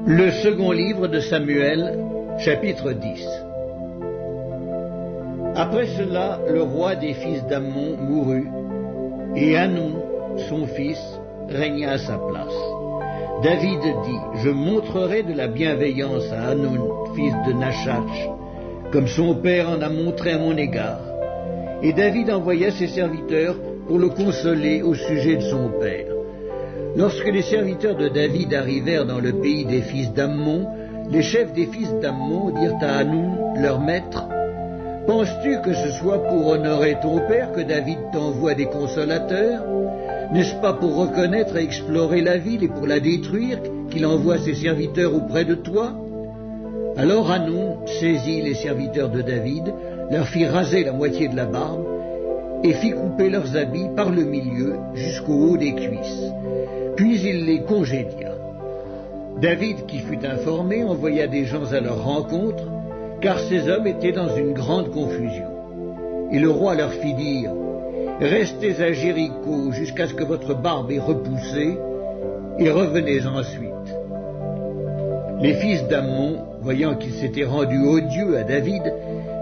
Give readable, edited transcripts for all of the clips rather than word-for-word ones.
Le second livre de Samuel, chapitre 10. Après cela, le roi des fils d'Ammon mourut, et Hanon, son fils, régna à sa place. David dit, « Je montrerai de la bienveillance à Hanon, fils de Nachach, comme son père en a montré à mon égard. » Et David envoya ses serviteurs pour le consoler au sujet de son père. Lorsque les serviteurs de David arrivèrent dans le pays des fils d'Ammon, les chefs des fils d'Ammon dirent à Hanon, leur maître, « Penses-tu que ce soit pour honorer ton père que David t'envoie des consolateurs? N'est-ce pas pour reconnaître et explorer la ville et pour la détruire qu'il envoie ses serviteurs auprès de toi ?» Alors Hanon saisit les serviteurs de David, leur fit raser la moitié de la barbe et fit couper leurs habits par le milieu jusqu'au haut des cuisses. Puis il les congédia. David, qui fut informé, envoya des gens à leur rencontre, car ces hommes étaient dans une grande confusion. Et le roi leur fit dire, « Restez à Jéricho jusqu'à ce que votre barbe ait repoussé, et revenez ensuite. » Les fils d'Ammon, voyant qu'ils s'étaient rendus odieux à David,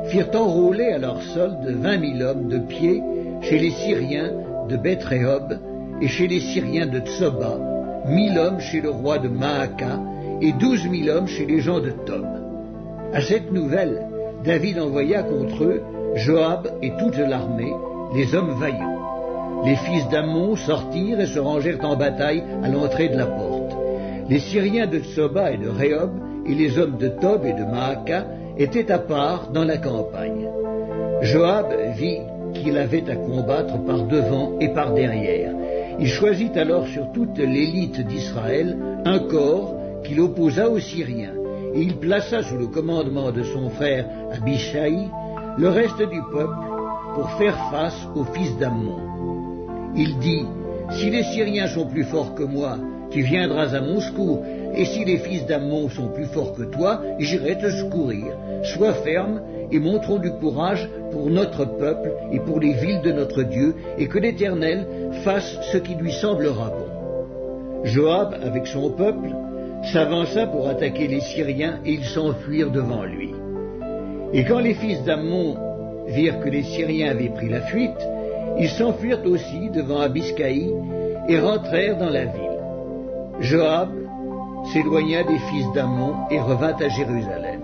firent enrôler à leur solde 20 000 hommes de pied chez les Syriens de Beth-Rehob et chez les Syriens de Tsoba, 1000 hommes chez le roi de Maaka et 12 000 hommes chez les gens de Tob. À cette nouvelle, David envoya contre eux Joab et toute l'armée, les hommes vaillants. Les fils d'Ammon sortirent et se rangèrent en bataille à l'entrée de la porte. Les Syriens de Tsoba et de Rehob et les hommes de Tob et de Maaka étaient à part dans la campagne. Joab vit qu'il avait à combattre par devant et par derrière. Il choisit alors sur toute l'élite d'Israël un corps qu'il opposa aux Syriens, et il plaça sous le commandement de son frère Abishai le reste du peuple pour faire face aux fils d'Ammon. Il dit, « Si les Syriens sont plus forts que moi, tu viendras à mon secours, et si les fils d'Ammon sont plus forts que toi, j'irai te secourir. Sois ferme et montrons du courage pour notre peuple et pour les villes de notre Dieu, et que l'Éternel fasse ce qui lui semblera bon. » Joab, avec son peuple, s'avança pour attaquer les Syriens, et ils s'enfuirent devant lui. Et quand les fils d'Ammon virent que les Syriens avaient pris la fuite, ils s'enfuirent aussi devant Abiscaï et rentrèrent dans la ville. Joab s'éloigna des fils d'Ammon et revint à Jérusalem.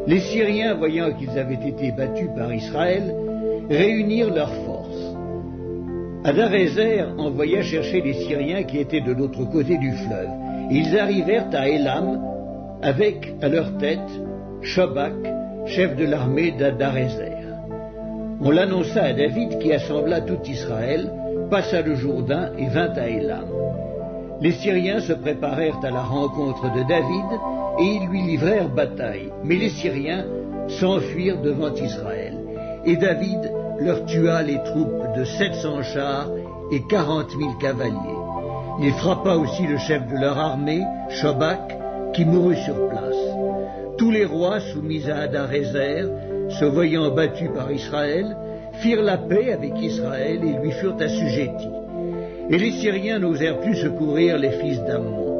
Les Syriens, voyant qu'ils avaient été battus par Israël, réunirent leurs forces. Hadarézer envoya chercher les Syriens qui étaient de l'autre côté du fleuve. Et ils arrivèrent à Élam, avec à leur tête Shobak, chef de l'armée d'Hadarézer. On l'annonça à David qui assembla tout Israël, passa le Jourdain et vint à Élam. Les Syriens se préparèrent à la rencontre de David et ils lui livrèrent bataille. Mais les Syriens s'enfuirent devant Israël. Et David leur tua les troupes de 700 chars et 40 000 cavaliers. Il frappa aussi le chef de leur armée, Shobak, qui mourut sur place. Tous les rois soumis à Hadarézer, se voyant battus par Israël, firent la paix avec Israël et lui furent assujettis. Et les Syriens n'osèrent plus secourir les fils d'Ammon.